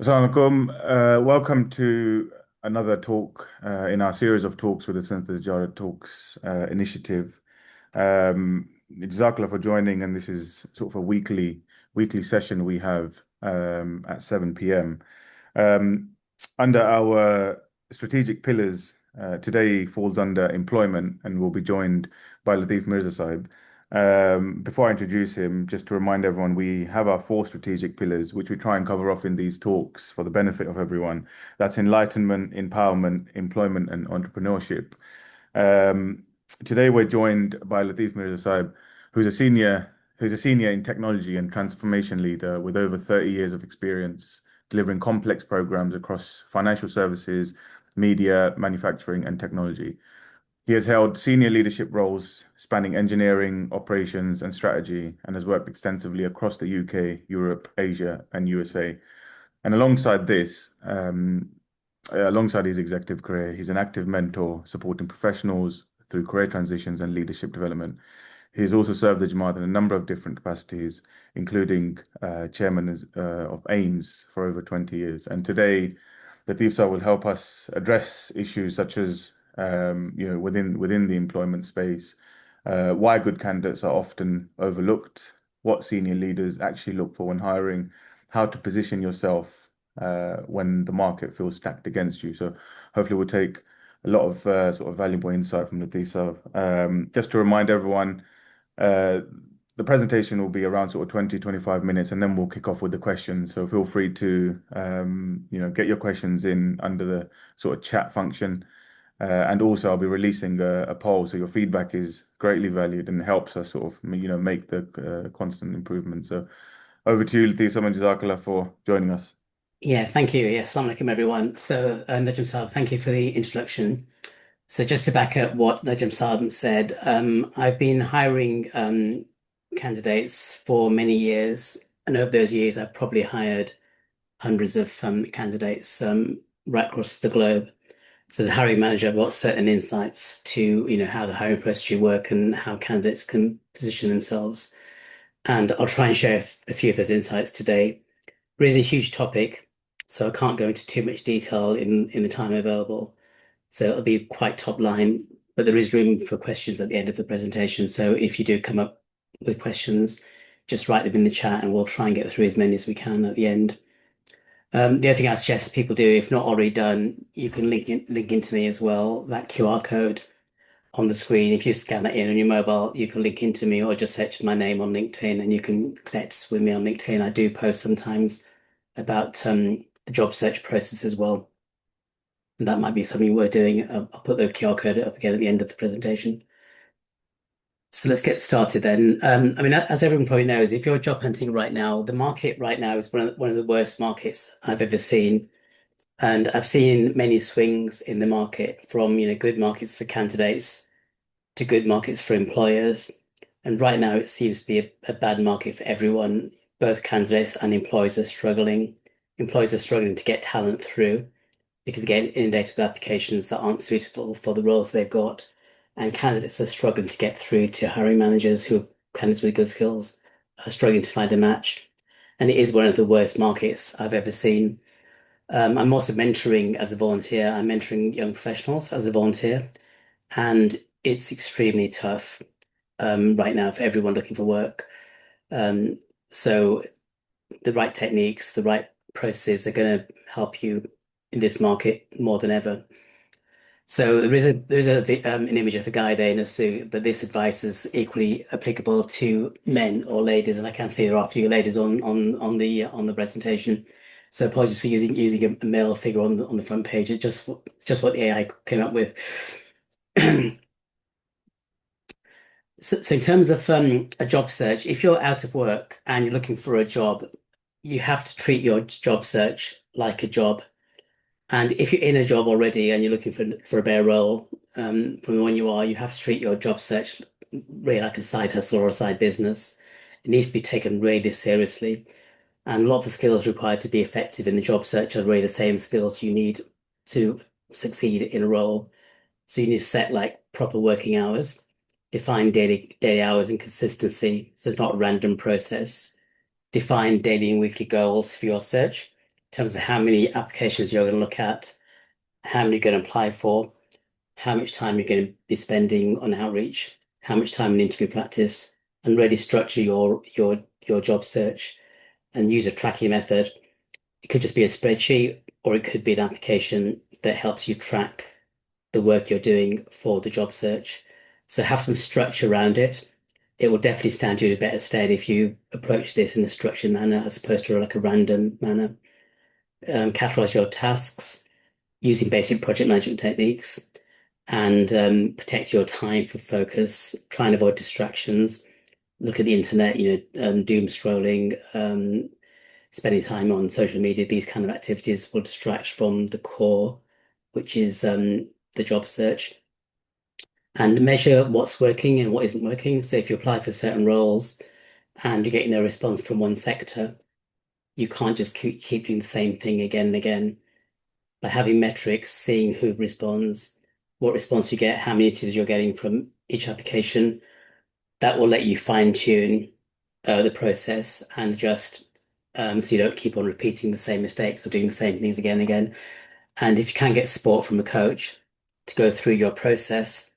Assalamualaikum. Welcome to another talk in our series of talks with the Sanato Tijarat Talks initiative. Jazakallah for joining, and this is sort of a weekly session we have at 7 p.m. Um, Under our strategic pillars, today falls under employment, and we'll be joined by Lateef Mirza Sahib. Before I introduce him, just to remind everyone, we have our four strategic pillars, which we try and cover off in these talks for the benefit of everyone. That's enlightenment, empowerment, employment, and entrepreneurship. Um, Today we're joined by Lateef Mirza Sahib, who's a senior in technology and transformation leader with over 30 years of experience delivering complex programs across financial services, media, manufacturing, and technology. He has held senior leadership roles spanning engineering, operations, and strategy, and has worked extensively across the UK, Europe, Asia, and USA. And alongside his executive career, he's an active mentor supporting professionals through career transitions and leadership development. He's also served the Jamaat in a number of different capacities, including chairman of AIMS for over 20 years. And today, the TIFSA will help us address issues such as within the employment space, why good candidates are often overlooked, what senior leaders actually look for when hiring, how to position yourself when the market feels stacked against you. So hopefully we'll take a lot of sort of valuable insight from the TIFSA. Just to remind everyone, uh, the presentation will be around sort of 20-25 minutes, and then we'll kick off with the questions. So feel free to get your questions in under the sort of chat function. And also, I'll be releasing a poll, so your feedback is greatly valued and helps us sort of, make the constant improvement. So over to you, Lateef. Someone Jazakallah for joining us. Yeah, thank you. Yes, assalamu alaikum everyone. So, Najim Saab, thank you for the introduction. So, just to back up what Najim Saab said, I've been hiring candidates for many years, and over those years, I've probably hired hundreds of candidates right across the globe. So, as a hiring manager, I've got certain insights to how the hiring process should work and how candidates can position themselves. And I'll try and share a few of those insights today. It is a huge topic, so I can't go into too much detail in the time available. So it'll be quite top line, but there is room for questions at the end of the presentation. So if you do come up with questions, just write them in the chat and we'll try and get through as many as we can at the end. The other thing I suggest people do, if not already done, you can link into me as well. That QR code on the screen, if you scan that in on your mobile, you can link into me or just search my name on LinkedIn and you can connect with me on LinkedIn. I do post sometimes about the job search process as well. And that might be something we're doing. I'll put the QR code up again at the end of the presentation. So let's get started then. As everyone probably knows, if you're job hunting right now, the market right now is one of the worst markets I've ever seen. And I've seen many swings in the market from, good markets for candidates to good markets for employers. And right now it seems to be a bad market for everyone. Both candidates and employers are struggling. Employers are struggling to get talent through because they get inundated with applications that aren't suitable for the roles they've got. And candidates are struggling to get through to hiring managers who are candidates with good skills, are struggling to find a match. And it is one of the worst markets I've ever seen. I'm also mentoring as a volunteer. I'm mentoring young professionals as a volunteer, and it's extremely tough right now for everyone looking for work. Um, so the right techniques, the right processes are going to help you in this market more than ever. So an image of a guy there in a suit, but this advice is equally applicable to men or ladies, and I can see there are a few ladies on the presentation. So apologies for using a male figure on the front page. It's just what the AI came up with. So in terms of a job search, if you're out of work and you're looking for a job, you have to treat your job search like a job. And if you're in a job already and you're looking for a better role from the one you are, you have to treat your job search really like a side hustle or a side business. It needs to be taken really seriously. And a lot of the skills required to be effective in the job search are really the same skills you need to succeed in a role. So you need to set like proper working hours, define daily hours and consistency. So it's not a random process. Define daily and weekly goals for your search terms of how many applications you're going to look at, how many you're going to apply for, how much time you're going to be spending on outreach, how much time in interview practice, and really structure your job search and use a tracking method. It could just be a spreadsheet, or it could be an application that helps you track the work you're doing for the job search. So have some structure around it. It will definitely stand you in a better stead if you approach this in a structured manner as opposed to like a random manner. Categorize your tasks using basic project management techniques and protect your time for focus. Try and avoid distractions. Look at the internet, doom scrolling, spending time on social media. These kind of activities will distract from the core, which is the job search. And measure what's working and what isn't working. So if you apply for certain roles and you're getting no response from one sector, you can't just keep doing the same thing again and again. By having metrics, seeing who responds, what response you get, how many interviews you're getting from each application, that will let you fine tune the process and adjust so you don't keep on repeating the same mistakes or doing the same things again and again. And if you can get support from a coach to go through your process,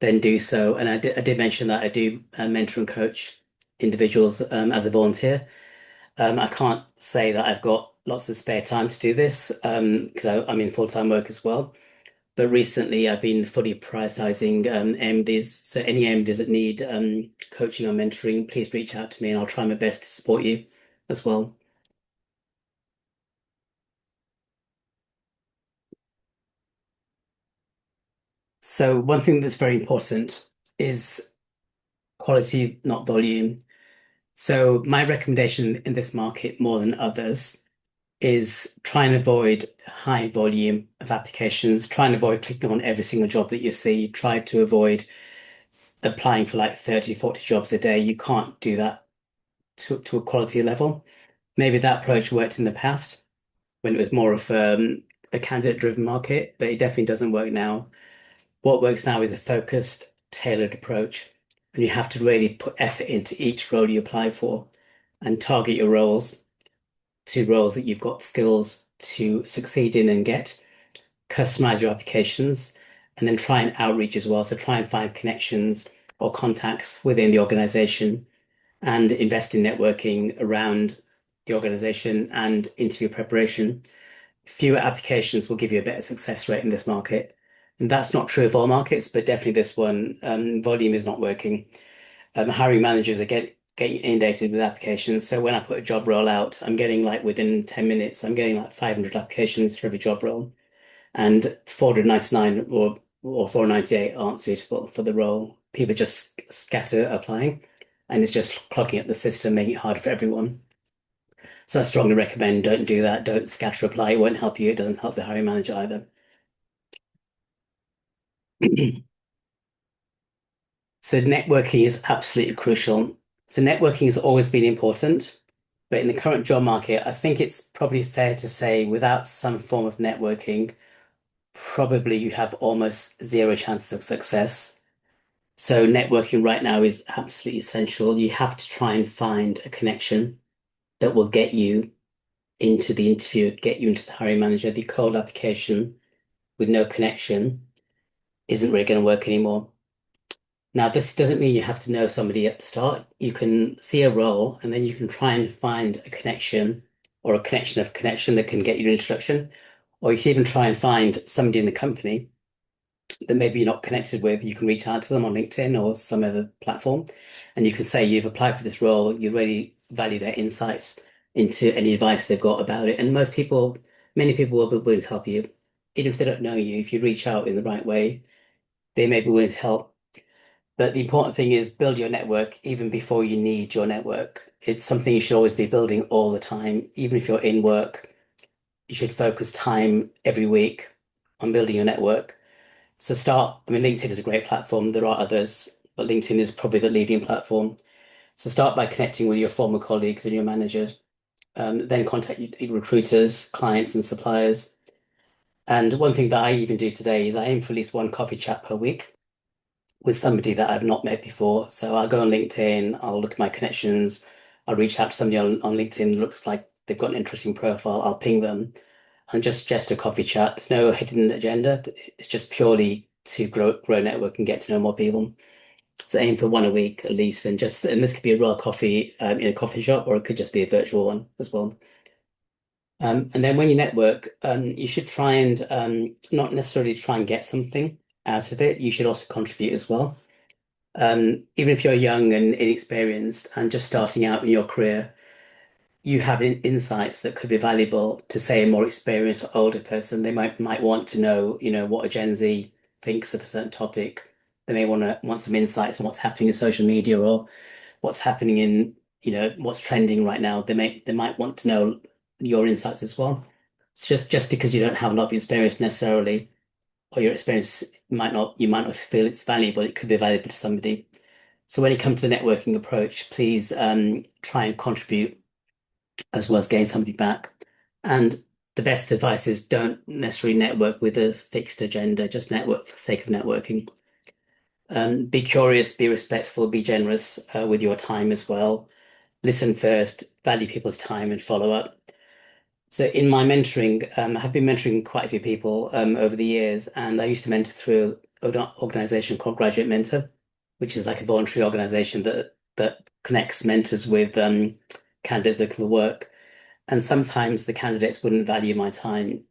then do so. And I did mention that I do mentor and coach individuals as a volunteer. I can't say that I've got lots of spare time to do this because I'm in full-time work as well. But recently, I've been fully prioritizing MDs. So any MDs that need coaching or mentoring, please reach out to me, and I'll try my best to support you as well. So one thing that's very important is quality, not volume. So my recommendation in this market, more than others, is try and avoid high volume of applications. Try and avoid clicking on every single job that you see. Try to avoid applying for like 30, 40 jobs a day. You can't do that to a quality level. Maybe that approach worked in the past when it was more of a candidate-driven market, but it definitely doesn't work now. What works now is a focused, tailored approach, and you have to really put effort into each role you apply for and target your roles to roles that you've got the skills to succeed in and get. Customize your applications, and then try and outreach as well. So try and find connections or contacts within the organization and invest in networking around the organization and interview preparation. Fewer applications will give you a better success rate in this market. And that's not true of all markets, but definitely this one, volume is not working. Hiring managers are getting inundated with applications. So when I put a job role out, I'm getting like within 10 minutes, I'm getting like 500 applications for every job role. And 499 or 498 aren't suitable for the role. People just scatter applying, and it's just clogging up the system, making it harder for everyone. So I strongly recommend don't do that. Don't scatter apply. It won't help you. It doesn't help the hiring manager either. So networking is absolutely crucial. So networking has always been important, but in the current job market, I think it's probably fair to say without some form of networking, probably you have almost zero chance of success. So networking right now is absolutely essential. You have to try and find a connection that will get you into the interview, get you into the hiring manager. The cold application with no connection isn't really going to work anymore. Now, this doesn't mean you have to know somebody at the start. You can see a role and then you can try and find a connection or a connection of connection that can get you an introduction. Or you can even try and find somebody in the company that maybe you're not connected with. You can reach out to them on LinkedIn or some other platform, and you can say you've applied for this role. You really value their insights into any advice they've got about it. And many people will be willing to help you, even if they don't know you. If you reach out in the right way, they may be willing to help. But the important thing is build your network even before you need your network. It's something you should always be building all the time. Even if you're in work, you should focus time every week on building your network. So I mean, LinkedIn is a great platform. There are others, but LinkedIn is probably the leading platform. So start by connecting with your former colleagues and your managers, then contact your recruiters, clients, and suppliers. And one thing that I even do today is I aim for at least one coffee chat per week with somebody that I've not met before. So I'll go on LinkedIn, I'll look at my connections, I'll reach out to somebody on LinkedIn that looks like they've got an interesting profile, I'll ping them and just a coffee chat. There's no hidden agenda. It's just purely to grow network and get to know more people. So aim for one a week at least, and this could be a real coffee in a coffee shop, or it could just be a virtual one as well. And then when you network, you should try and not necessarily try and get something out of it. You should also contribute as well. Even if you're young and inexperienced and just starting out in your career, you have insights that could be valuable to, say, a more experienced or older person. They might want to know, what a Gen Z thinks of a certain topic. They may want some insights on what's happening in social media or what's happening in, what's trending right now. They might want to know your insights as well. It's just because you don't have a lot of experience necessarily, or your experience you might not feel it's valuable. It could be valuable to somebody. So when you come to the networking approach, please try and contribute as well as gain something back. And the best advice is don't necessarily network with a fixed agenda, just network for the sake of networking. Be curious, be respectful, be generous with your time as well. Listen first, value people's time and follow up. So in my mentoring, I have been mentoring quite a few people over the years, and I used to mentor through an organization called Graduate Mentor, which is like a voluntary organization that connects mentors with candidates looking for work. And sometimes the candidates wouldn't value my time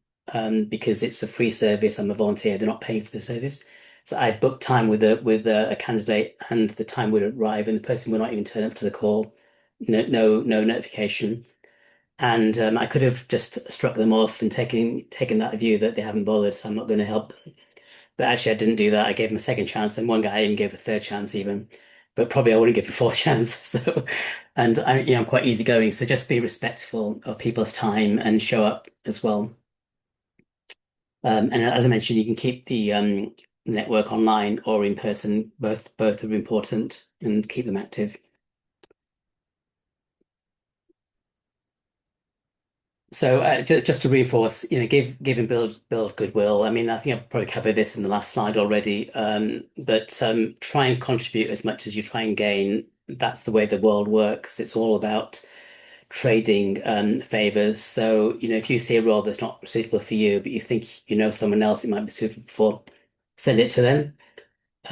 because it's a free service. I'm a volunteer. They're not paying for the service. So I booked time with a candidate, and the time would arrive, and the person would not even turn up to the call. No notification. And I could have just struck them off and taken that view that they haven't bothered, so I'm not going to help them. But actually, I didn't do that. I gave them a second chance, and one guy I even gave a third chance, even. But probably I wouldn't give a fourth chance. So, and I'm quite easygoing. So just be respectful of people's time and show up as well. And as I mentioned, you can keep the network online or in person. Both are important, and keep them active. So just to reinforce, give and build goodwill. I mean, I think I've probably covered this in the last slide already. But try and contribute as much as you try and gain. That's the way the world works. It's all about trading favors. So, if you see a role that's not suitable for you, but you think you know someone else it might be suitable for, send it to them.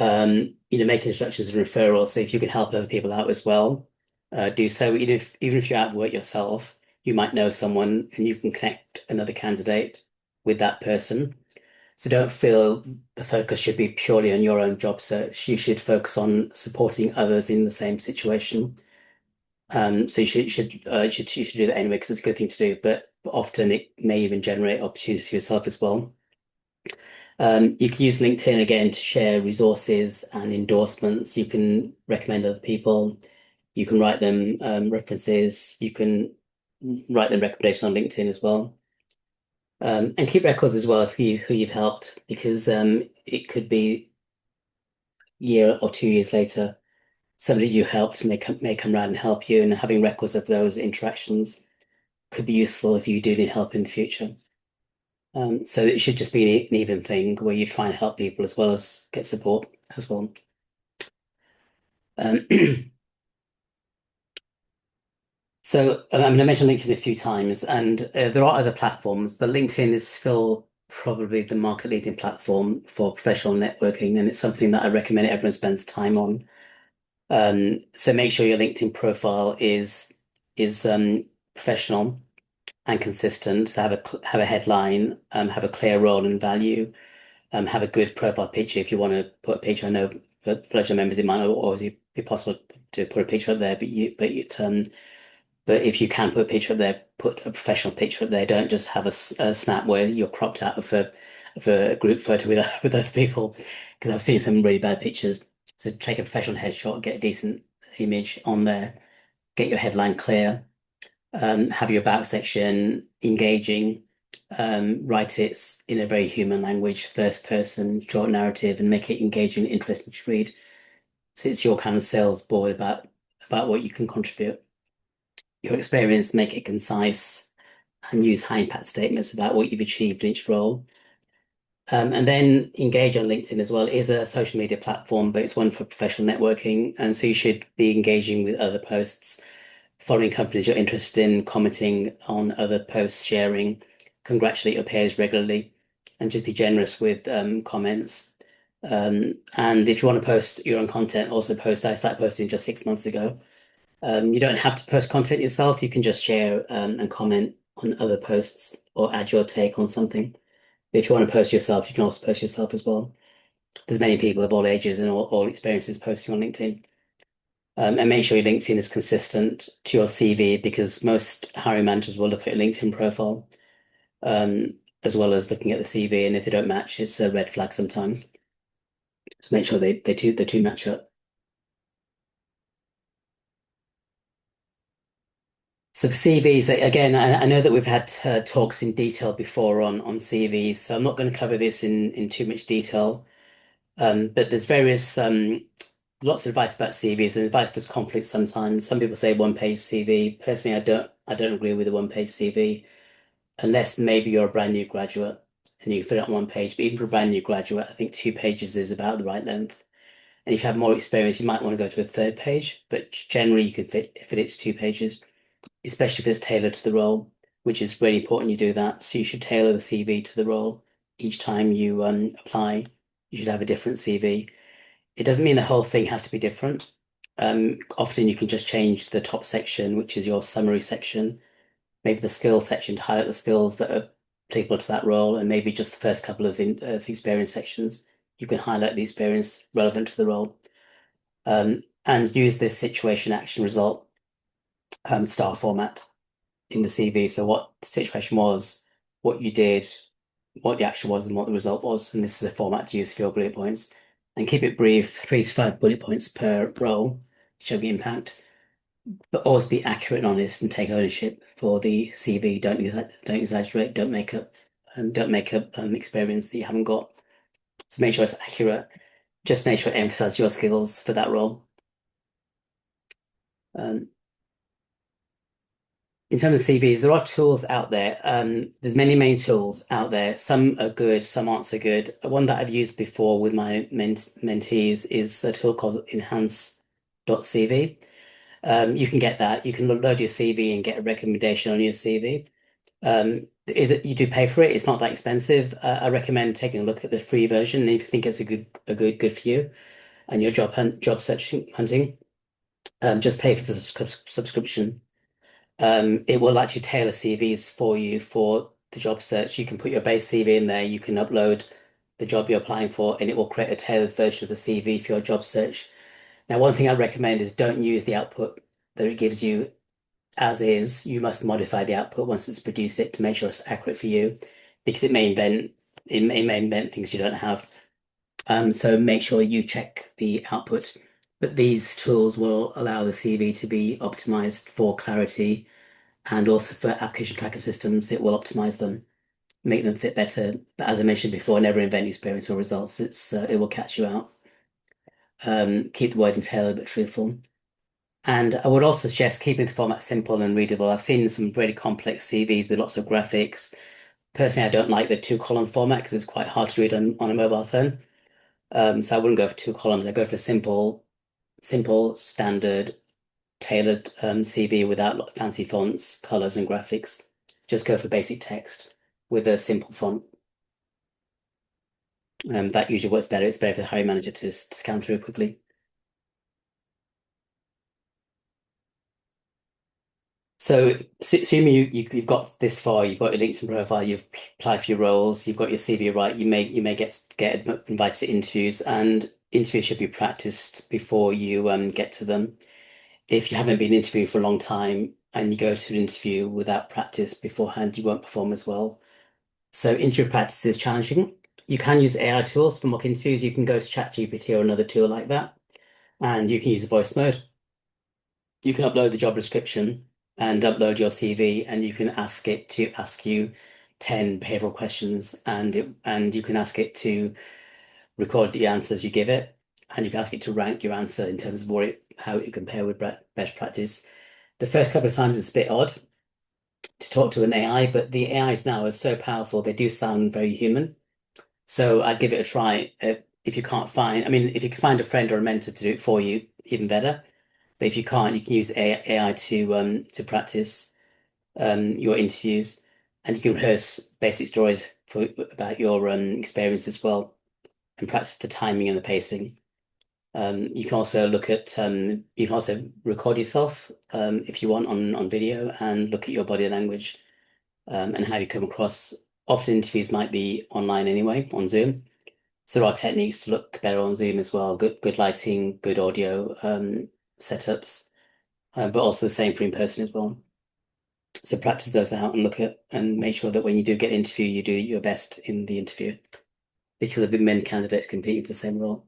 Make introductions and referrals. So if you can help other people out as well, do so. Even if you're out of work yourself, you might know someone and you can connect another candidate with that person. So don't feel the focus should be purely on your own job search. You should focus on supporting others in the same situation. So you should do that anyway because it's a good thing to do. But often it may even generate opportunities for yourself as well. You can use LinkedIn again to share resources and endorsements. You can recommend other people. You can write them references. You can write them recommendations on LinkedIn as well. And keep records as well of who you've helped because it could be a year or 2 years later, somebody you helped may come around and help you, and having records of those interactions could be useful if you do need help in the future. So it should just be an even thing where you try and help people as well as get support as well. Um, so I mean, I mentioned LinkedIn a few times, and there are other platforms, but LinkedIn is still probably the market leading platform for professional networking, and it's something that I recommend everyone spends time on. So make sure your LinkedIn profile is professional and consistent. So have a headline, have a clear role and value, have a good profile picture if you want to put a picture. I know for pleasure members it might not always be possible to put a picture up there, but if you can put a picture up there, put a professional picture up there. Don't just have a snap where you're cropped out of a group photo with with other people, because I've seen some really bad pictures. So take a professional headshot, get a decent image on there, get your headline clear, have your about section engaging, write it in a very human language, first person, short narrative, and make it engaging and interesting to read. So it's your kind of sales board about what you can contribute. Your experience, make it concise, and use high impact statements about what you've achieved in each role. And then engage on LinkedIn as well. It is a social media platform, but it's one for professional networking. And so you should be engaging with other posts. following companies you're interested in, commenting on other posts, sharing, congratulate your peers regularly, and just be generous with comments. And if you want to post your own content, also post. I started posting just 6 months ago. You don't have to post content yourself. You can just share and comment on other posts or add your take on something. If you want to post yourself, you can also post yourself as well. There's many people of all ages and all experiences posting on LinkedIn. And make sure your LinkedIn is consistent to your CV because most hiring managers will look at your LinkedIn profile as well as looking at the CV. And if they don't match, it's a red flag sometimes. So make sure they two match up. So for CVs, again, I know that we've had talks in detail before on CVs, so I'm not going to cover this in too much detail. But there's various lots of advice about CVs, and advice does conflict sometimes. Some people say one-page CV. Personally, I don't agree with a one-page CV unless maybe you're a brand new graduate and you fit it on one page. But even for a brand new graduate, I think 2 pages is about the right length. And if you have more experience, you might want to go to a third page, but generally you can fit it to 2 pages, especially if it's tailored to the role, which is really important you do that. So you should tailor the CV to the role each time you apply. You should have a different CV. It doesn't mean the whole thing has to be different. Often you can just change the top section, which is your summary section, maybe the skills section to highlight the skills that are applicable to that role, and maybe just the first couple of experience sections. You can highlight the experience relevant to the role, and use this situation action result star format in the CV. So what the situation was, what you did, what the action was, and what the result was. And this is a format to use for your bullet points. And keep it brief, 3 to 5 bullet points per role, show the impact. But always be accurate and honest and take ownership for the CV. Don't exaggerate. Don't make up experience that you haven't got. So make sure it's accurate. Just make sure it emphasizes your skills for that role. Um, in terms of CVs, there are tools out there. There's many main tools out there. Some are good, some aren't so good. One that I've used before with my mentees is a tool called enhance.cv. You can get that. You can load your CV and get a recommendation on your CV. You do pay for it? It's not that expensive. I recommend taking a look at the free version, and if you think it's a good for you and your job searching hunting, just pay for the subscription. It will actually tailor CVs for you for the job search. You can put your base CV in there. You can upload the job you're applying for, and it will create a tailored version of the CV for your job search. Now, one thing I recommend is don't use the output that it gives you as is. You must modify the output once it's produced it to make sure it's accurate for you, because it may invent things you don't have. So make sure you check the output. But these tools will allow the CV to be optimized for clarity and also for application tracker systems. It will optimize them, make them fit better. But as I mentioned before, never invent experience or results. It will catch you out. Keep the wording tailored but truthful. And I would also suggest keeping the format simple and readable. I've seen some really complex CVs with lots of graphics. Personally, I don't like the two-column format because it's quite hard to read on a mobile phone. So I wouldn't go for 2 columns. I go for simple, standard, tailored CV without fancy fonts, colors, and graphics. Just go for basic text with a simple font. That usually works better. It's better for the hiring manager to scan through quickly. So, assuming you've got this far, you've got your LinkedIn profile, you've applied for your roles, you've got your CV right, you may get invited to interviews, and interviews should be practiced before you get to them. If you haven't been interviewing for a long time and you go to an interview without practice beforehand, you won't perform as well. So interview practice is challenging. You can use AI tools for mock interviews. You can go to ChatGPT or another tool like that, and you can use voice mode. You can upload the job description and upload your CV, and you can ask it to ask you 10 behavioral questions, and you can ask it to record the answers you give it, and you can ask it to rank your answer in terms of how it compare with best practice. The first couple of times it's a bit odd to talk to an AI, but the AIs now are so powerful, they do sound very human. So I'd give it a try. If you can't find, I mean, if you can find a friend or a mentor to do it for you, even better. But if you can't, you can use AI to practice your interviews, and you can rehearse basic stories about your experience as well, and practice the timing and the pacing. You can also look at you can also record yourself if you want on video and look at your body language and how you come across. Often interviews might be online anyway on Zoom, so there are techniques to look better on Zoom as well. Good lighting, good audio setups, but also the same for in person as well. So practice those out and look at and make sure that when you do get an interview, you do your best in the interview because there have been many candidates competing for the same role.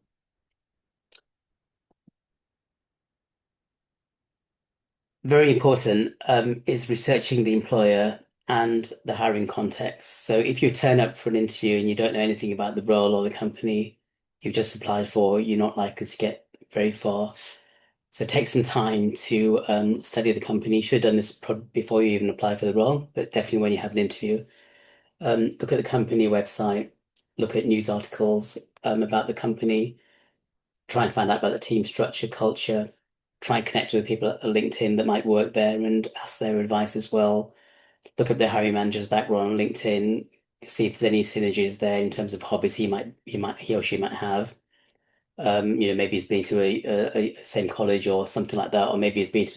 Very important is researching the employer and the hiring context. So if you turn up for an interview and you don't know anything about the role or the company you've just applied for, you're not likely to get very far. So take some time to study the company. You should have done this before you even apply for the role, but definitely when you have an interview. Look at the company website, look at news articles about the company, try and find out about the team structure, culture, try and connect with people at LinkedIn that might work there and ask their advice as well. Look at the hiring manager's background on LinkedIn, see if there's any synergies there in terms of hobbies he or she might have. Maybe he's been to a same college or something like that, or maybe it's been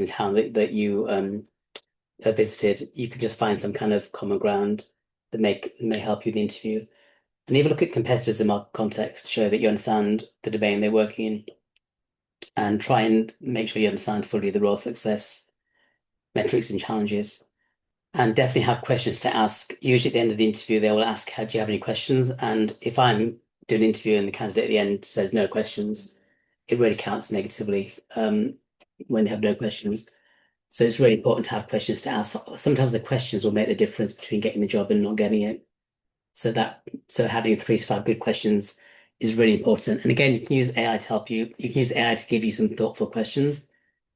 a town that you visited. You could just find some kind of common ground that may help you in the interview. And even look at competitors in market context to show that you understand the domain they're working in and try and make sure you understand fully the role success metrics and challenges. And definitely have questions to ask. Usually at the end of the interview, they will ask, do you have any questions? And if I'm doing an interview and the candidate at the end says no questions, it really counts negatively when they have no questions. So it's really important to have questions to ask. Sometimes the questions will make the difference between getting the job and not getting it. So having 3 to 5 good questions is really important. And again, you can use AI to help you. You can use AI to give you some thoughtful questions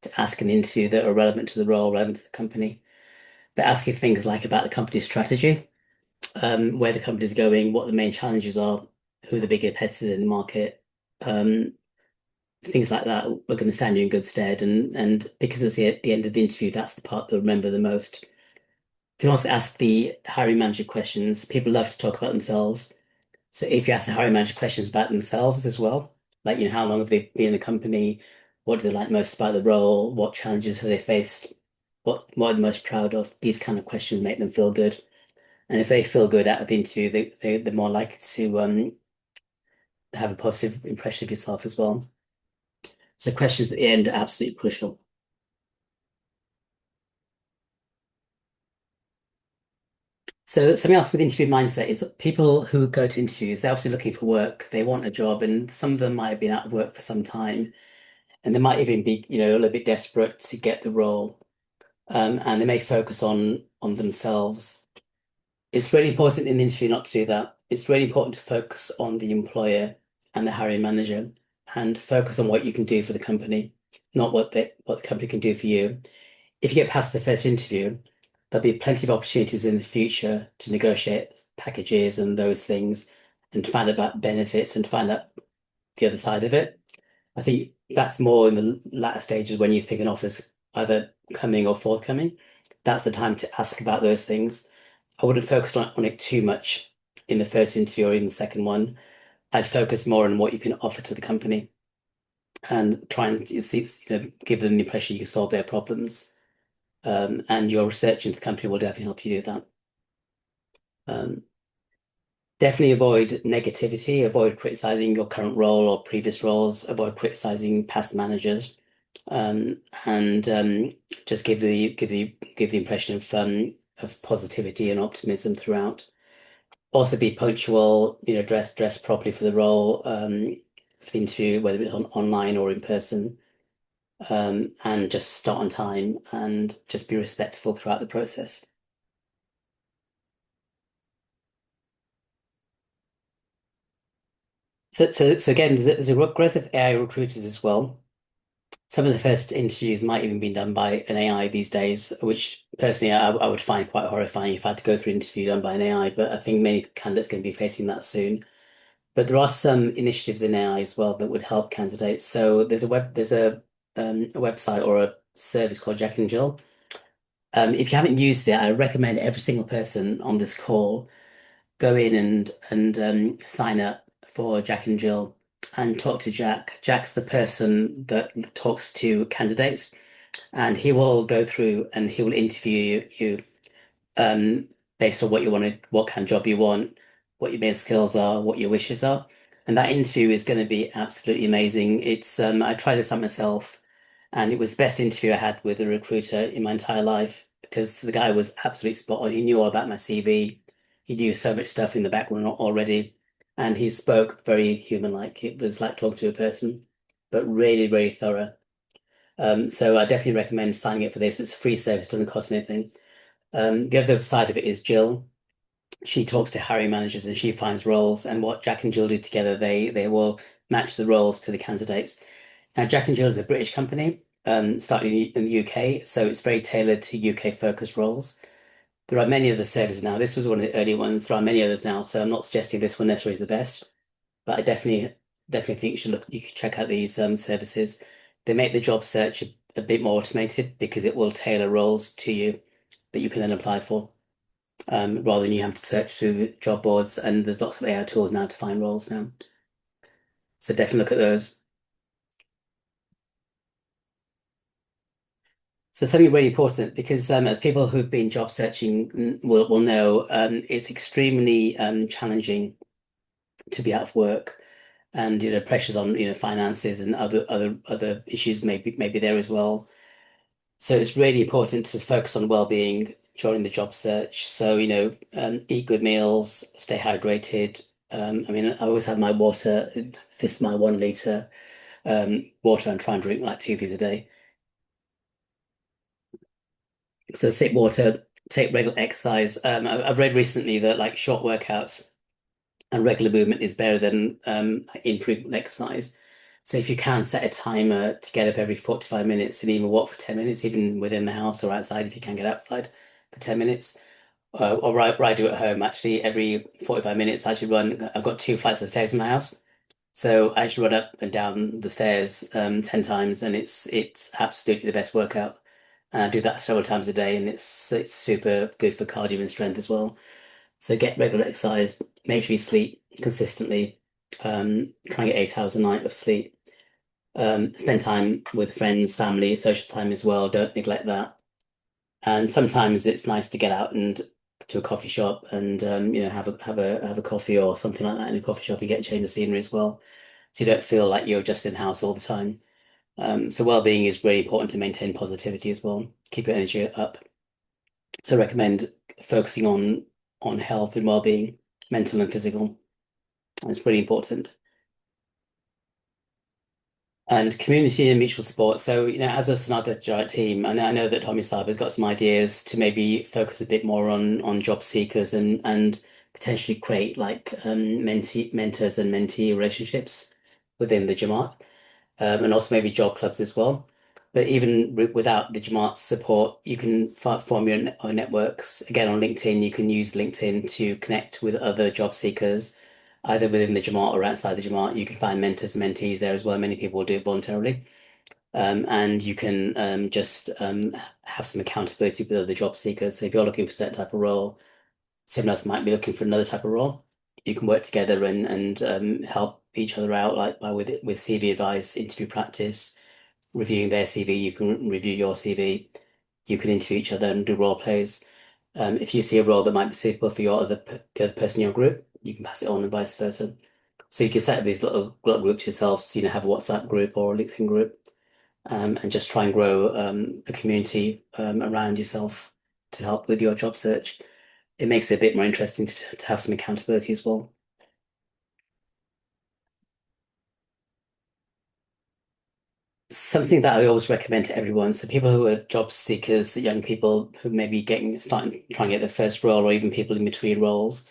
to ask an interview that are relevant to the role, relevant to the company. But asking things like about the company's strategy, where the company's going, what the main challenges are, who the big competitors in the market, um, things like that are going to stand you in good stead. And because it's at the end of the interview, that's the part they'll remember the most. You can also ask the hiring manager questions. People love to talk about themselves. So if you ask the hiring manager questions about themselves as well, like, how long have they been in the company? What do they like most about the role? What challenges have they faced? What are they most proud of? These kind of questions make them feel good. And if they feel good out of the interview, they're more likely to have a positive impression of yourself as well. So questions at the end are absolutely crucial. So something else with interview mindset is that people who go to interviews, they're obviously looking for work, they want a job, and some of them might have been out of work for some time, and they might even be, a little bit desperate to get the role, and they may focus on themselves. It's really important in the interview not to do that. It's really important to focus on the employer and the hiring manager and focus on what you can do for the company, not what the company can do for you. If you get past the first interview, there'll be plenty of opportunities in the future to negotiate packages and those things and to find out about benefits and find out the other side of it. I think that's more in the latter stages when you think an offer's either coming or forthcoming. That's the time to ask about those things. I wouldn't focus on it too much in the first interview or in the second one. I'd focus more on what you can offer to the company and try and see, give them the impression you can solve their problems. And your research into the company will definitely help you do that. Um, Definitely avoid negativity, avoid criticizing your current role or previous roles, avoid criticizing past managers, and just give the impression of positivity and optimism throughout. Also be punctual, dress properly for the role, for the interview, whether it's online or in person, and just start on time and just be respectful throughout the process. So again, there's a growth of AI recruiters as well. Some of the first interviews might even be done by an AI these days, which personally I would find quite horrifying if I had to go through an interview done by an AI, but I think many candidates going to be facing that soon. But there are some initiatives in AI as well that would help candidates. So there's a a website or a service called Jack and Jill. If you haven't used it, I recommend every single person on this call go in and sign up for Jack and Jill and talk to Jack. Jack's the person that talks to candidates, and he will go through and he will interview you um, based on what you want what kind of job you want, what your main skills are, what your wishes are. And that interview is going to be absolutely amazing. I tried this out myself, and it was the best interview I had with a recruiter in my entire life because the guy was absolutely spot on. He knew all about my CV. He knew so much stuff in the background already, and he spoke very human-like. It was like talking to a person, but really, really thorough. So I definitely recommend signing up for this. It's a free service, doesn't cost anything. The other side of it is Jill. She talks to hiring managers and she finds roles. And what Jack and Jill do together, they will match the roles to the candidates. Now, Jack and Jill is a British company, started in the UK, so it's very tailored to UK focused roles. There are many other services now. This was one of the early ones. There are many others now, so I'm not suggesting this one necessarily is the best, but I definitely think you should check out these services. They make the job search a bit more automated because it will tailor roles to you that you can then apply for, rather than you have to search through job boards. And there's lots of AI tools now to find roles now. So definitely look at those. So something really important because as people who've been job searching will know, it's extremely challenging to be out of work, and pressures on finances and other issues maybe there as well. So it's really important to focus on well-being during the job search. So eat good meals, stay hydrated. I mean, I always have my water. This is my 1 liter water. I'm trying to drink like two of these a day. So sip water, take regular exercise. I've read recently that like short workouts and regular movement is better than infrequent exercise. So if you can set a timer to get up every 45 minutes and even walk for 10 minutes, even within the house or outside, if you can get outside for 10 minutes, or I do at home actually every 45 minutes, I should run. I've got 2 flights of stairs in my house. So I should run up and down the stairs 10 times, and it's absolutely the best workout. And I do that several times a day, and it's super good for cardio and strength as well. So get regular exercise, make sure you sleep consistently, try and get 8 hours a night of sleep. Spend time with friends, family, social time as well. Don't neglect that. And sometimes it's nice to get out and to a coffee shop and have a coffee or something like that in a coffee shop. You get a change of scenery as well, so you don't feel like you're just in the house all the time. So well-being is really important to maintain positivity as well. Keep your energy up. So I recommend focusing on health and well-being, mental and physical. And it's really important. And community and mutual support. So, as a Sanato Tijarat team, I know that Tommy Saab has got some ideas to maybe focus a bit more on job seekers and potentially create like mentors and mentee relationships within the Jamaat, and also maybe job clubs as well. But even without the Jamaat support, you can form your own networks. Again, on LinkedIn, you can use LinkedIn to connect with other job seekers, either within the Jamaat or outside the Jamaat. You can find mentors and mentees there as well. Many people do it voluntarily. And you can just have some accountability with other job seekers. So if you're looking for a certain type of role, someone else might be looking for another type of role. You can work together and help each other out, like with CV advice, interview practice, reviewing their CV. You can review your CV. You can interview each other and do role plays. If you see a role that might be suitable for the other person in your group, you can pass it on and vice versa. So you can set up these little groups yourselves, have a WhatsApp group or a LinkedIn group, and just try and grow a community around yourself to help with your job search. It makes it a bit more interesting to have some accountability as well. Something that I always recommend to everyone, so people who are job seekers, young people who may be starting trying to get their first role, or even people in between roles,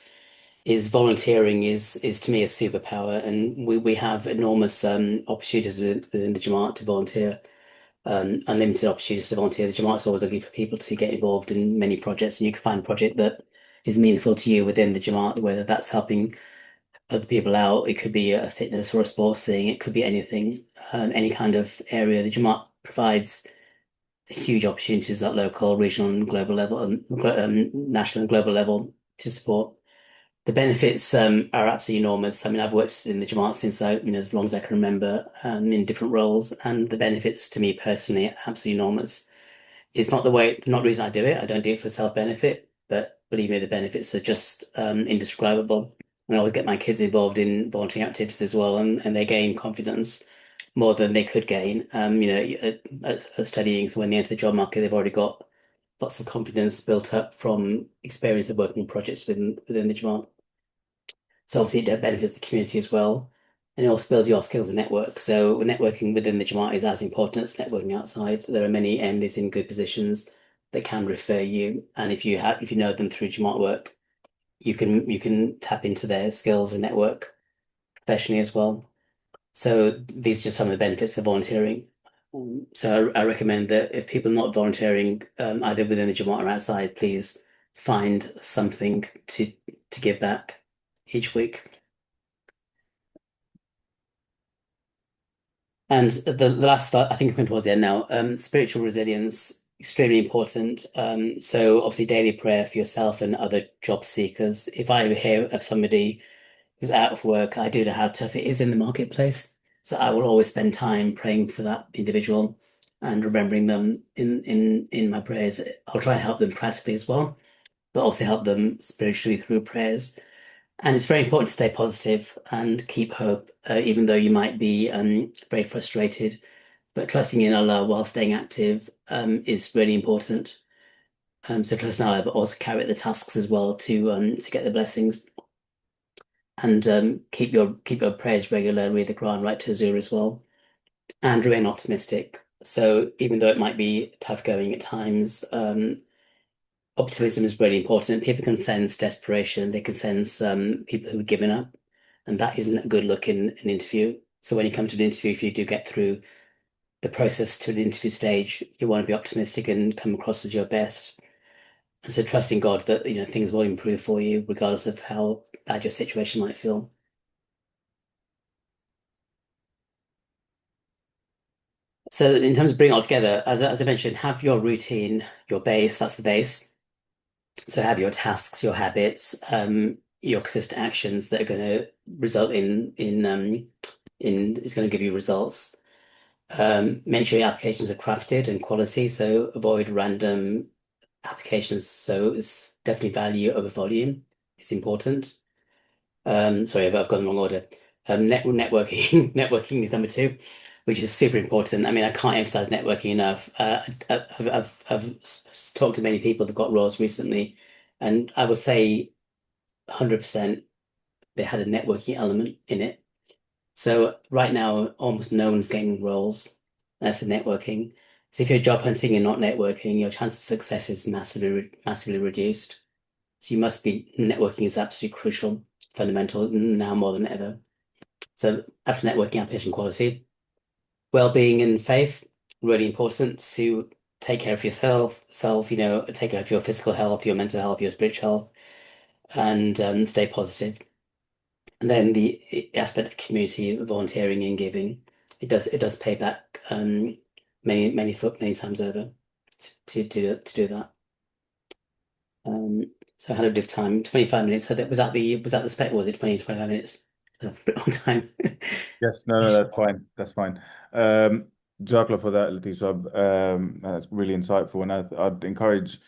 is volunteering is to me a superpower, and we have enormous opportunities within the Jamaat to volunteer, unlimited opportunities to volunteer. The Jamaat's always looking for people to get involved in many projects, and you can find a project that is meaningful to you within the Jamaat, whether that's helping other people out. It could be a fitness or a sports thing. It could be anything, any kind of area. The Jamaat provides huge opportunities at local, regional, and global level, and national and global level to support. The benefits are absolutely enormous. I mean, I've worked in the Jamaat since as long as I can remember, in different roles, and the benefits to me personally are absolutely enormous. Not the reason I do it. I don't do it for self-benefit, but believe me, the benefits are just indescribable. And I always get my kids involved in volunteering activities as well, and they gain confidence more than they could gain. At studying, so when they enter the job market, they've already got lots of confidence built up from experience of working on projects within the Jamaat. So obviously it benefits the community as well. And it also builds your skills and network. So networking within the Jamaat is as important as networking outside. There are many MDs in good positions that can refer you. And if you know them through Jamaat work, you can tap into their skills and network professionally as well. So these are just some of the benefits of volunteering. So I recommend that if people are not volunteering, either within the Jamaat or outside, please find something to give back each week. And the last slide, I think I'm coming towards the end now. Spiritual resilience, extremely important. So obviously daily prayer for yourself and other job seekers. If I hear of somebody who's out of work, I do know how tough it is in the marketplace. So I will always spend time praying for that individual and remembering them in my prayers. I'll try and help them practically as well, but also help them spiritually through prayers. And it's very important to stay positive and keep hope, even though you might be very frustrated. But trusting in Allah while staying active is really important. So trust in Allah, but also carry out the tasks as well to get the blessings. And keep your prayers regular, read the Quran, write to Azur as well, and remain optimistic. So even though it might be tough going at times, optimism is really important. People can sense desperation. They can sense people who have given up, and that isn't a good look in an interview. So when you come to an interview, if you do get through the process to an interview stage, you want to be optimistic and come across as your best. And so trusting God that things will improve for you, regardless of how bad your situation might feel. So in terms of bringing it all together, as I mentioned, have your routine, your base, that's the base. So have your tasks, your habits, your consistent actions that are going to result in it's going to give you results. Make sure your applications are crafted and quality, so avoid random applications. So it's definitely value over volume. It's important. Sorry, I've gone the wrong order. Networking, networking is number two, which is super important. I mean, I can't emphasize networking enough. I've talked to many people that got roles recently, and I would say 100% they had a networking element in it. So right now, almost no one's getting roles. That's the networking. So if you're job hunting and not networking, your chance of success is massively reduced. So you must be networking is absolutely crucial, fundamental now more than ever. So after networking, application quality, well-being and faith, really important to take care of yourself, take care of your physical health, your mental health, your spiritual health, and stay positive. And then the aspect of community, volunteering and giving, it does pay back many times over to do that. So I had a bit of time, 25 minutes. So that was that the spec, or was it 20, 25 minutes? A bit long time. Yes, no, that's fine. That's fine. Jazakallah for that, Lateef. That's really insightful, and I'd encourage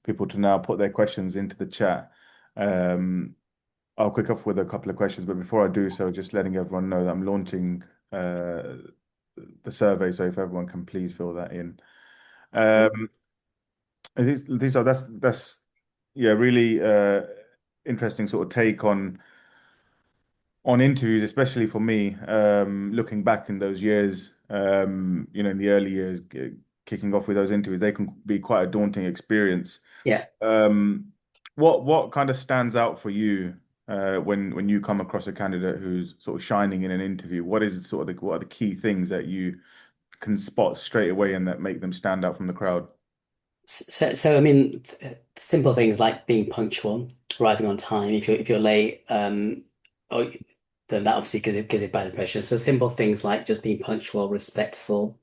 people to now put their questions into the chat. Um, I'll kick off with a couple of questions, but before I do so, just letting everyone know that I'm launching the survey, so if everyone can please fill that in. These are that's yeah, really interesting sort of take on interviews, especially for me, looking back in those years, in the early years, kicking off with those interviews, they can be quite a daunting experience. Yeah. Um, what kind of stands out for you when you come across a candidate who's sort of shining in an interview? What are the key things that you can spot straight away and that make them stand out from the crowd? So I mean, simple things like being punctual, arriving on time. If you're late, oh, then that obviously gives it bad impression. So simple things like just being punctual, respectful,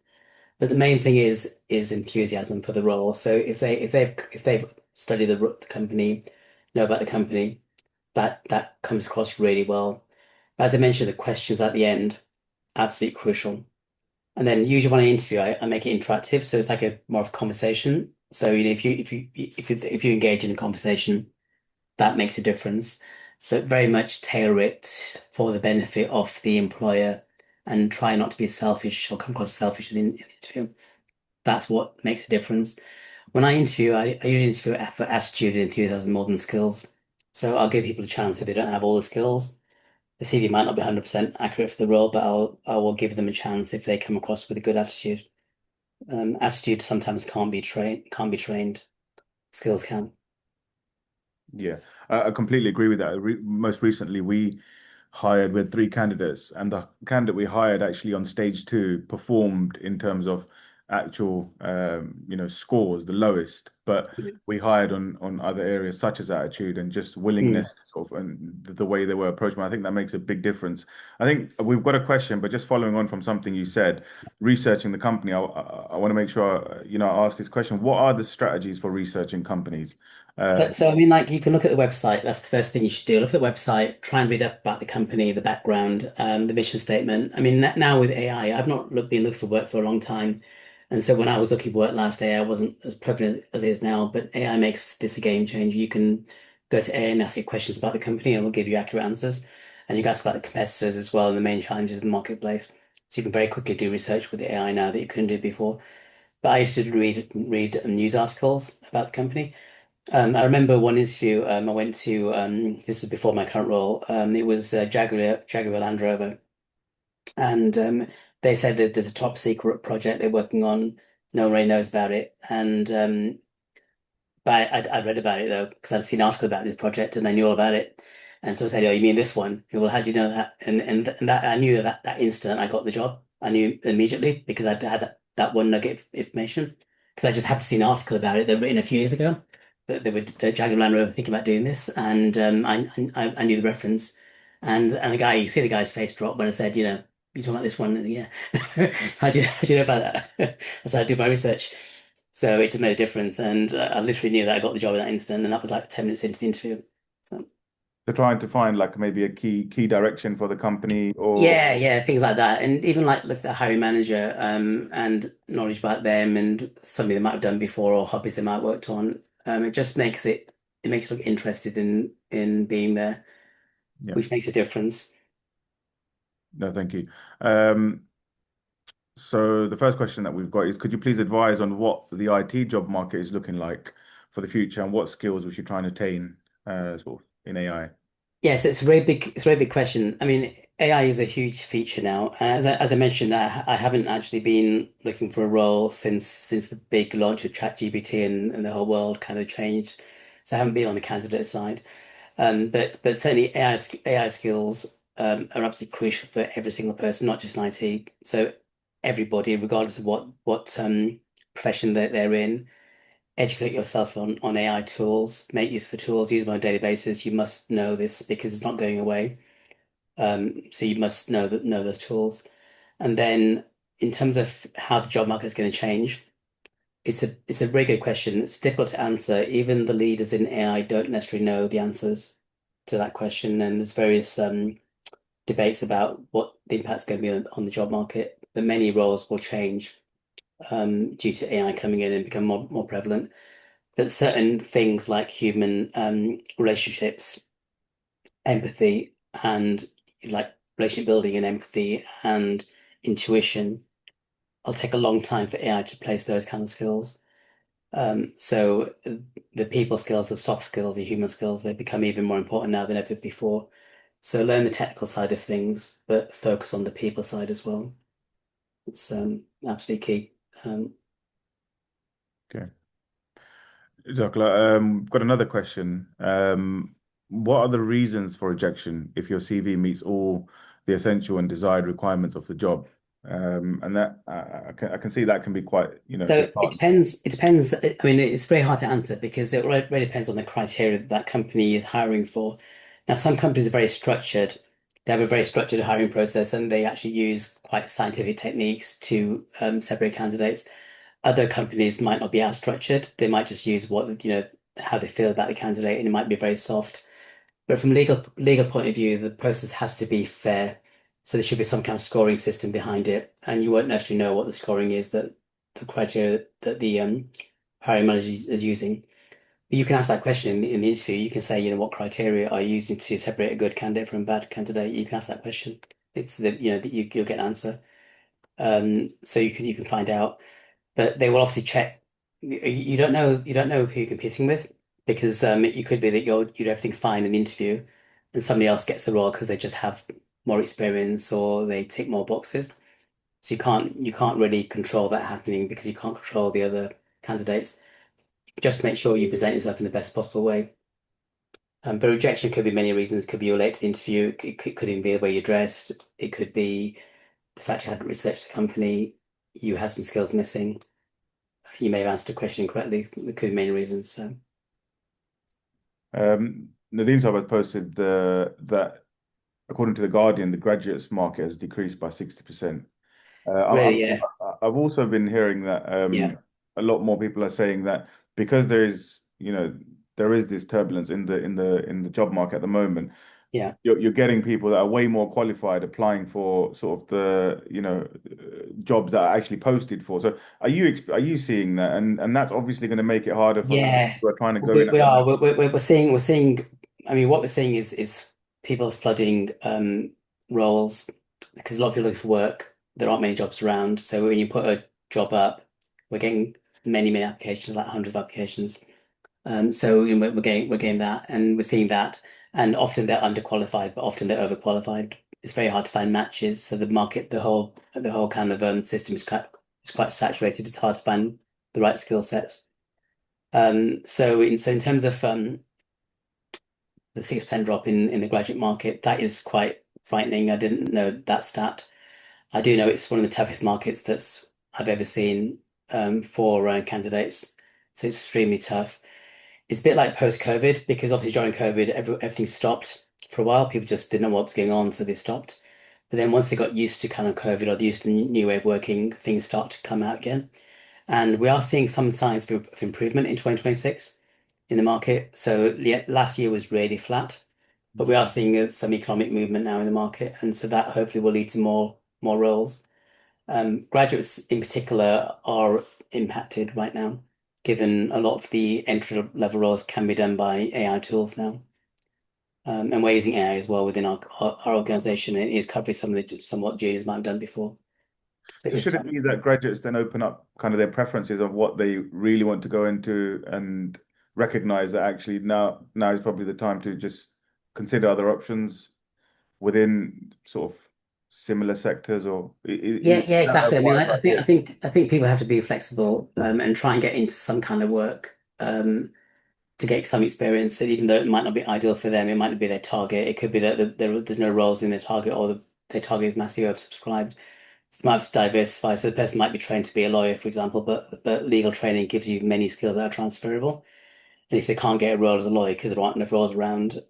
But the main thing is enthusiasm for the role. So if they've studied the company, know about the company, that comes across really well. But as I mentioned, the questions at the end, absolutely crucial. And then usually when I interview, I make it interactive, so it's like a more of a conversation. So if you engage in a conversation, that makes a difference. But very much tailor it for the benefit of the employer, and try not to be selfish or come across selfish in the interview. That's what makes a difference. When I interview, I usually interview for attitude and enthusiasm more than skills. So I'll give people a chance if they don't have all the skills. The CV might not be 100% accurate for the role, but I will give them a chance if they come across with a good attitude. Attitude sometimes can't be trained. Skills can. Yeah, I completely agree with that. Most recently, we had three candidates, and the candidate we hired actually on stage two performed in terms of actual, scores, the lowest. But we hired on other areas such as attitude and just Mm. willingness, sort of, and the way they were approaching. I think that makes a big difference. I think we've got a question, but just following on from something you said, researching the company, I want to make sure, I ask this question: what are the strategies for researching companies? So I mean, like you can look at the website. That's the first thing you should do. Look at the website, try and read up about the company, the background, the mission statement. I mean, now with AI, I've not been looking for work for a long time, and so when I was looking for work last, AI wasn't as prevalent as it is now. But AI makes this a game changer. You can go to AI and ask it questions about the company, and it'll give you accurate answers. And you can ask about the competitors as well and the main challenges in the marketplace. So you can very quickly do research with the AI now that you couldn't do before. But I used to read news articles about the company. I remember one interview I went to. This is before my current role. It was Jaguar Land Rover, and they said that there's a top secret project they're working on. No one really knows about it, and but I read about it though because I'd seen an article about this project and I knew all about it. And so I said, "Oh, you mean this one?" Well, how do you know that? And that I knew that instant I got the job. I knew immediately because I'd had that one nugget of information because I just happened to see an article about it that written a few years ago that they were the Jaguar Land Rover thinking about doing this, and I knew the reference, and the guy, you see the guy's face drop when I said, you talking about this one? Yeah. How do you know about that? So I do my research. So it just made a difference. And I literally knew that I got the job in that instant. And that was like 10 minutes into the interview. So, They're trying to find like maybe a key direction for the company or yeah, yeah, things like that. And even like look at the hiring manager and knowledge about them and something they might have done before or hobbies they might have worked on. It just makes you look interested in being there, yeah. which makes a difference. No, thank you. Um, so the first question that we've got is, could you please advise on what the IT job market is looking like for the future and what skills we should try and attain sort of in AI? Yes, it's a very big question. I mean, AI is a huge feature now. As I mentioned, I haven't actually been looking for a role since the big launch of ChatGPT and the whole world kind of changed. So I haven't been on the candidate side. But certainly AI skills are absolutely crucial for every single person, not just in IT. So everybody, regardless of what profession they're in, educate yourself on AI tools, make use of the tools, use them on a daily basis. You must know this because it's not going away. So you must know those tools. And then in terms of how the job market is going to change, it's a very good question. It's difficult to answer. Even the leaders in AI don't necessarily know the answers to that question. And there's various debates about what the impact's going to be on the job market. But many roles will change due to AI coming in and become more prevalent. But certain things like human relationships, empathy, and like relationship building and empathy and intuition, it'll take a long time for AI to replace those kind of skills. So the people skills, the soft skills, the human skills, they become even more important now than ever before. So learn the technical side of things, but focus on the people side as well. It's absolutely key. Okay. Exactly. Got another question. What are the reasons for rejection if your CV meets all the essential and desired requirements of the job? And that I can see that can be quite, So it disheartening. depends. It depends. I mean, it's very hard to answer because it really depends on the criteria that that company is hiring for. Now, some companies are very structured. They have a very structured hiring process, and they actually use quite scientific techniques to separate candidates. Other companies might not be as structured. They might just use how they feel about the candidate, and it might be very soft. But from legal point of view, the process has to be fair. So there should be some kind of scoring system behind it, and you won't necessarily know what the scoring is that the criteria that the hiring manager is using. But you can ask that question in the interview. You can say, what criteria are you using to separate a good candidate from a bad candidate? You can ask that question. It's that you'll get an answer. So you can find out. But they will obviously check. You don't know who you're competing with because it could be that you do everything fine in the interview, and somebody else gets the role because they just have more experience or they tick more boxes. So you can't really control that happening because you can't control the other candidates. Just make sure you present yourself in the best possible way. But rejection could be many reasons. It could be you're late to the interview. It could even be the way you're dressed. It could be the fact you hadn't researched the company. You had some skills missing. You may have answered a question incorrectly. There could be many reasons. So Nadeem Saab has posted that according to The Guardian, the graduates market has decreased by 60%. really, yeah, I've also been hearing that yeah, a lot more people are saying that because there is this turbulence in the job market at the moment, yeah. you're getting people that are way more qualified applying for sort of the jobs that are actually posted for. So are you seeing that? And that's obviously going to make it harder for people Yeah, who are trying to go we, in at we the are. moment. We're seeing. I mean, what we're seeing is people flooding roles because a lot of people looking for work. There aren't many jobs around. So when you put a job up, we're getting many applications, like hundreds of applications. So we're getting that, and we're seeing that, and often they're underqualified, but often they're overqualified. It's very hard to find matches. So the market, the whole kind of system is quite saturated. It's hard to find the right skill sets. So in terms of the 6% drop in the graduate market, that is quite frightening. I didn't know that stat. I do know it's one of the toughest markets that's I've ever seen for candidates. So it's extremely tough. It's a bit like post-COVID because obviously during COVID, everything stopped for a while. People just didn't know what was going on, so they stopped. But then once they got used to kind of COVID or used to the new way of working, things start to come out again. And we are seeing some signs of improvement in 2026 in the market. So yeah, last year was really flat, but we are seeing some economic movement now in the market, and so that hopefully will lead to more roles. Graduates in particular are impacted right now, given a lot of the entry level roles can be done by AI tools now. And we're using AI as well within our organization. It is covering somewhat juniors might have done before. So it So is should it tough. be that graduates then open up kind of their preferences of what they really want to go into and recognize that actually now is probably the time to just consider other options within sort of similar sectors, or Yeah, yeah, is that a exactly. I mean, wise I think idea? I think I think people have to be flexible and try and get into some kind of work to get some experience. And even though it might not be ideal for them, it might not be their target. It could be that there's no roles in their target, or their target is massively oversubscribed. So they might have to diversify. So the person might be trained to be a lawyer, for example, but legal training gives you many skills that are transferable. And if they can't get a role as a lawyer because there aren't enough roles around,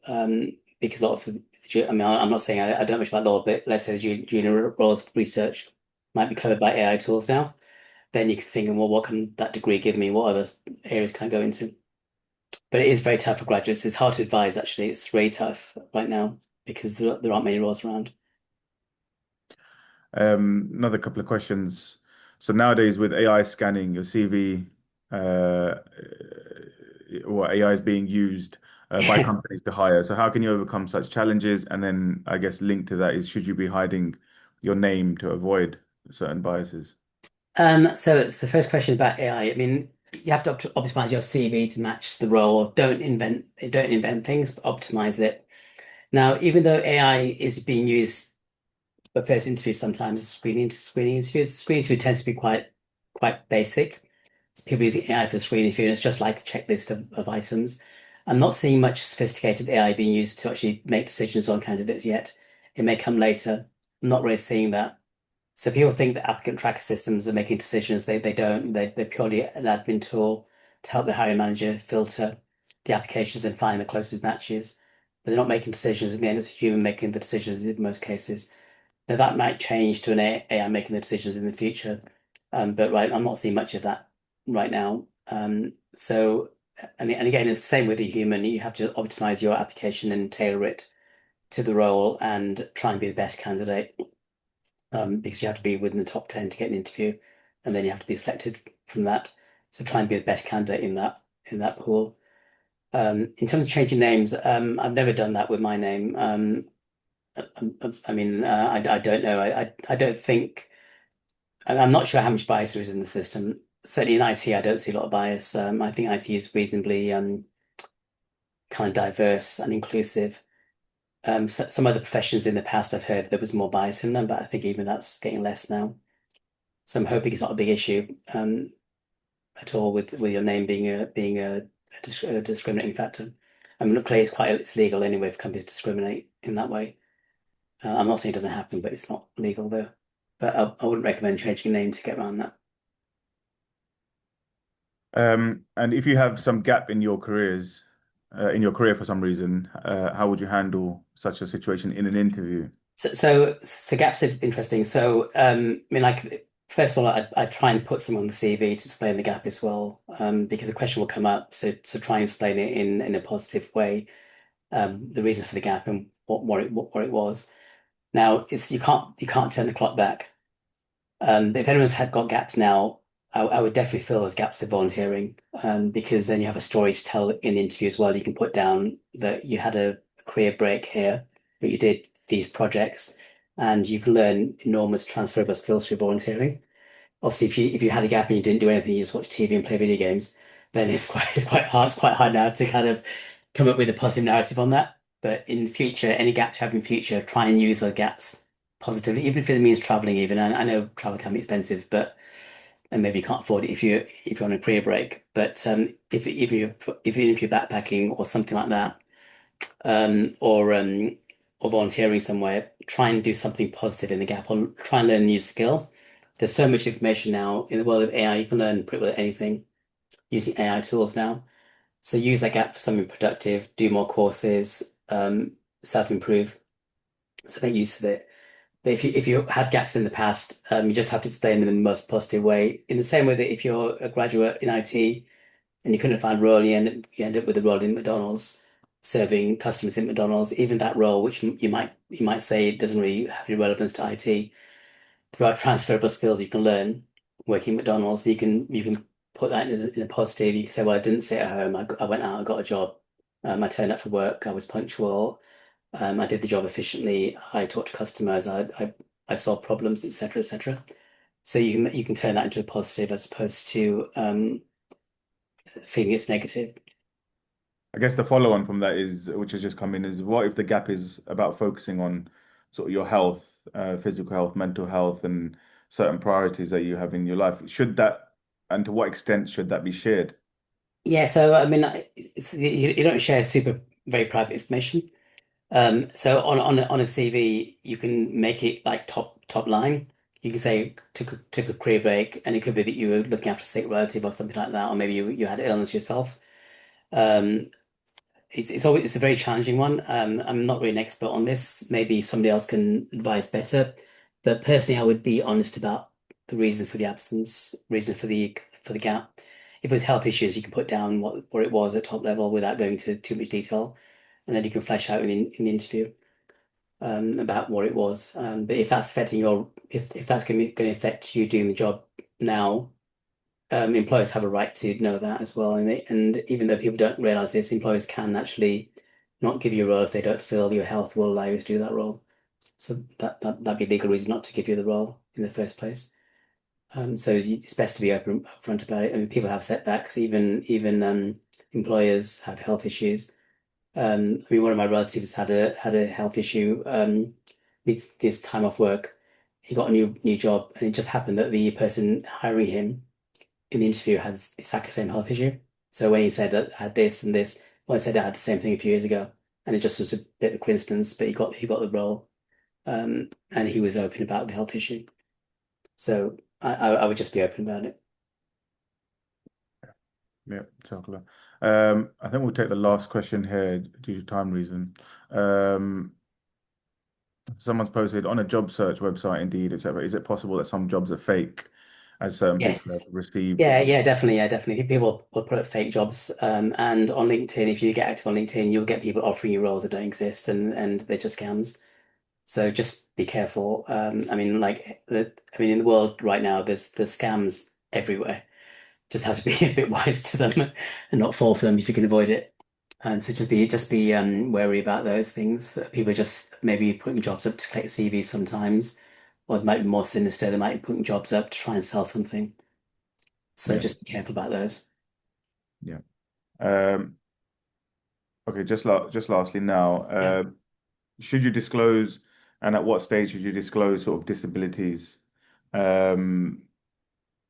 because a lot of I mean, I'm not saying I don't know much about law, but let's say the junior roles of research might be covered by AI tools now. Then you can think, well, what can that degree give me? What other areas can I go into? But it is very tough for graduates. It's hard to advise, actually. It's really tough right now because there aren't many roles around. Another couple of questions. So nowadays with AI scanning your CV, or AI is being used by companies to hire. So how can you overcome such challenges? And then I guess linked to that is should you be hiding your name to avoid certain biases? So it's the first question about AI. I mean, you have to optimize your CV to match the role. Don't invent things, but optimize it. Now, even though AI is being used for first interviews sometimes, screening interviews, screening interview tends to be quite basic. So people using AI for the screening interview, and it's just like a checklist of items. I'm not seeing much sophisticated AI being used to actually make decisions on candidates yet. It may come later. I'm not really seeing that. So people think that applicant tracker systems are making decisions. They don't. They're purely an admin tool to help the hiring manager filter the applications and find the closest matches. but they're not making decisions. Again, it's a human making the decisions in most cases. Now that might change to an AI making the decisions in the future. But right, I'm not seeing much of that right now. And again, it's the same with a human. You have to optimize your application and tailor it to the role and try and be the best candidate. Because you have to be within the top 10 to get an interview, and then you have to be selected from that. So try and be the best candidate in that pool. In terms of changing names, I've never done that with my name. I don't know. I don't think. I'm not sure how much bias there is in the system. Certainly in IT, I don't see a lot of bias. I think IT is reasonably kind of diverse and inclusive. Some other professions in the past, I've heard there was more bias in them, but I think even that's getting less now. So I'm hoping it's not a big issue at all with your name being a discriminating factor. I mean, luckily it's legal anyway for companies to discriminate in that way. I'm not saying it doesn't happen, but it's not legal though. But I wouldn't recommend changing your name to get around that. And if you have some gap in your career for some reason, how would you handle such a situation in an interview? So gaps are interesting. First of all, I try and put some on the CV to explain the gap as well, because the question will come up. So try and explain it in a positive way, the reason for the gap and what it was. Now, it's you can't turn the clock back. If anyone's had got gaps now, I would definitely fill those gaps with volunteering, because then you have a story to tell in the interview as well. You can put down that you had a career break here, but you did these projects, and you can learn enormous transferable skills through volunteering. Obviously, if you had a gap and you didn't do anything, you just watch TV and play video games, then it's quite hard now to kind of come up with a positive narrative on that. But in future, any gaps you have in future, try and use those gaps positively, even if it means traveling. Even I know travel can be expensive, but and maybe you can't afford it if you're on a career break. But if you're backpacking or something like that, or volunteering somewhere, try and do something positive in the gap, or try and learn a new skill. There's so much information now in the world of AI. You can learn pretty well anything using AI tools now. So use that gap for something productive. Do more courses. Self-improve. So make use of it. But if you had gaps in the past, you just have to explain them in the most positive way. In the same way that if you're a graduate in IT and you couldn't find a role, you end up with a role in McDonald's, serving customers in McDonald's. Even that role, which you might say doesn't really have any relevance to IT, there are transferable skills you can learn working at McDonald's. You can put that in a positive. You can say, well, I didn't sit at home. I went out, I got a job. I turned up for work. I was punctual. I did the job efficiently. I talked to customers. I solved problems, etc., etc. So you can turn that into a positive as opposed to feeling it's negative. I guess the follow on from that is, which has just come in, is what if the gap is about focusing on sort of your health, physical health, mental health, and certain priorities that you have in your life? Should that, and to what extent should that be shared? Yeah. So I mean, you don't share super very private information. So on a CV, you can make it like top line. You can say took a career break, and it could be that you were looking after a sick relative or something like that, or maybe you had illness yourself. Um, it's a very challenging one. I'm not really an expert on this. Maybe somebody else can advise better. But personally, I would be honest about the reason for the absence, reason for the gap. If it was health issues, you can put down what it was at top level without going into too much detail, and then you can flesh out in the interview about what it was. But if that's affecting if that's going to affect you doing the job now, employers have a right to know that as well. And even though people don't realize this, employers can actually not give you a role if they don't feel your health will allow you to do that role. So that'd be a legal reason not to give you the role in the first place. It's best to be upfront about it. I mean, people have setbacks. Even employers have health issues. I mean, one of my relatives had a health issue. Needs his time off work. He got a new job, and it just happened that the person hiring him in the interview had exactly the same health issue. So when he said I had this and this, well, I said I had the same thing a few years ago, and it just was a bit of a coincidence. But he got the role, and he was open about the health issue. So I would just be open about it. Yeah, chocolate. I think we'll take the last question here due to time reason. Um, Someone's posted on a job search website, Indeed, etc. Is it possible that some jobs are fake, as certain people have Yes. received? Yeah, definitely. People will put up fake jobs. And on LinkedIn, if you get active on LinkedIn, you'll get people offering you roles that don't exist and they're just scams. So just be careful. I mean, in the world right now, there's scams everywhere. Just have to be a bit wise to them and not fall for them if you can avoid it. And so just be wary about those things. That people are just maybe putting jobs up to collect CVs sometimes, or it might be more sinister. They might be putting jobs up to try and sell something. So Yeah, just be careful about those. yeah. Um, okay, just lastly now, Yeah. should you disclose, and at what stage should you disclose sort of disabilities? Um,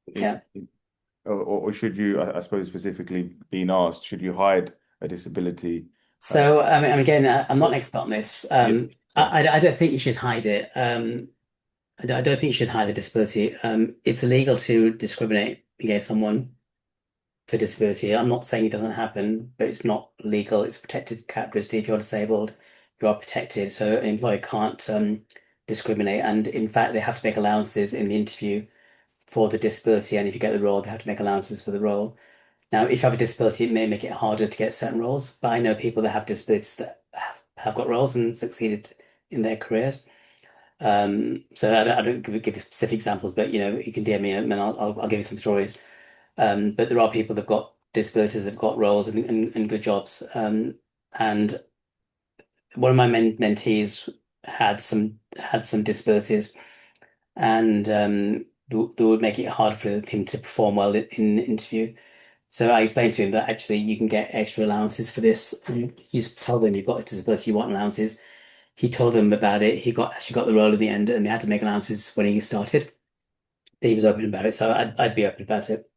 it, Yeah. or should you, I suppose specifically being asked, should you hide a disability? Uh, So again, I'm not an expert on this. yeah, yeah, I don't think you should hide it. I don't think you should hide the disability. It's illegal to discriminate against someone for disability. I'm not saying it doesn't happen, but it's not legal. It's a protected characteristic. If you're disabled, you are protected. So an employer can't discriminate. And in fact, they have to make allowances in the interview for the disability. And if you get the role, they have to make allowances for the role. Now, if you have a disability, it may make it harder to get certain roles. But I know people that have disabilities that have got roles and succeeded in their careers. So I don't give you specific examples, but you can DM me and I'll give you some stories. But there are people that've got disabilities, they've got roles and good jobs. And one of my mentees had some disabilities, and they would make it hard for him to perform well in an interview. So I explained to him that actually you can get extra allowances for this. And you just tell them you've got a disability, you want allowances. He told them about it. He got the role in the end, and they had to make allowances when he started. He was open about it, so I'd be open about it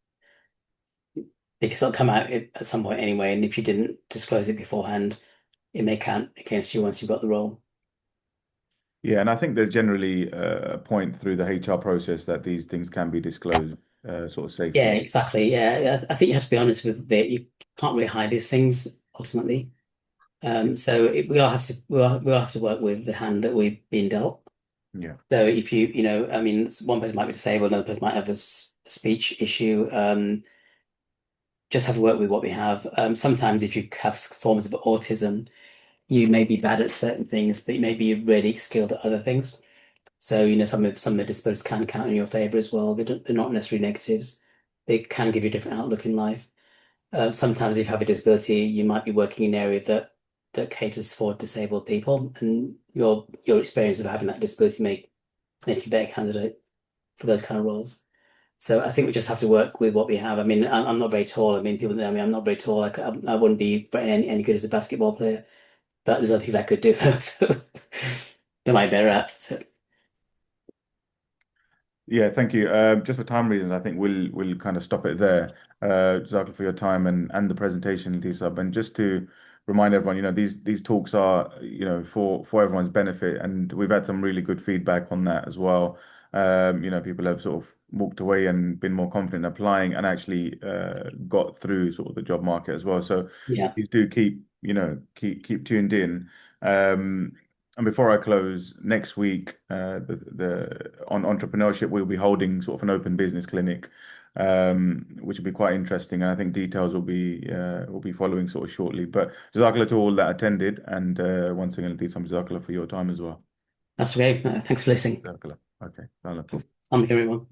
because it'll come out at some point anyway. And if you didn't disclose it beforehand, it may count against you once you've got the role. yeah. And I think there's generally a point through the HR process that these things can be disclosed sort of Yeah, safely. exactly. Yeah, I think you have to be honest with it. You can't really hide these things ultimately. So we all have to work with the hand that we've been dealt. Yeah. So if I mean, one person might be disabled, another person might have a speech issue. Just have to work with what we have. Sometimes if you have forms of autism, you may be bad at certain things, but you may be really skilled at other things. So, some of the disabilities can count in your favor as well. They're not necessarily negatives. They can give you a different outlook in life. Sometimes if you have a disability, you might be working in an area that caters for disabled people, and your experience of having that disability may make you a better candidate for those kind of roles. So I think we just have to work with what we have. I mean, I'm not very tall. I mean, people know me. I'm not very tall. I wouldn't be any good as a basketball player, but there's other things I could do though. So am I better at? So Yeah, thank you. Just for time reasons, I think we'll kind of stop it there. Jazakallah for your time and the presentation, Lisa. And just to remind everyone, these talks are, for everyone's benefit, and we've had some really good feedback on that as well. People have sort of walked away and been more confident in applying and actually got through sort of the job market as well. So yeah, please do keep tuned in. Um, and before I close, next week, on entrepreneurship, we'll be holding sort of an open business clinic, which will be quite interesting. And I think details will be following sort of shortly. But Jazakallah to all that attended, and once again, Lateef, Jazakallah for your time as well. that's great. Thanks for listening. Jazakallah. Okay. Salam. Thanks. Everyone.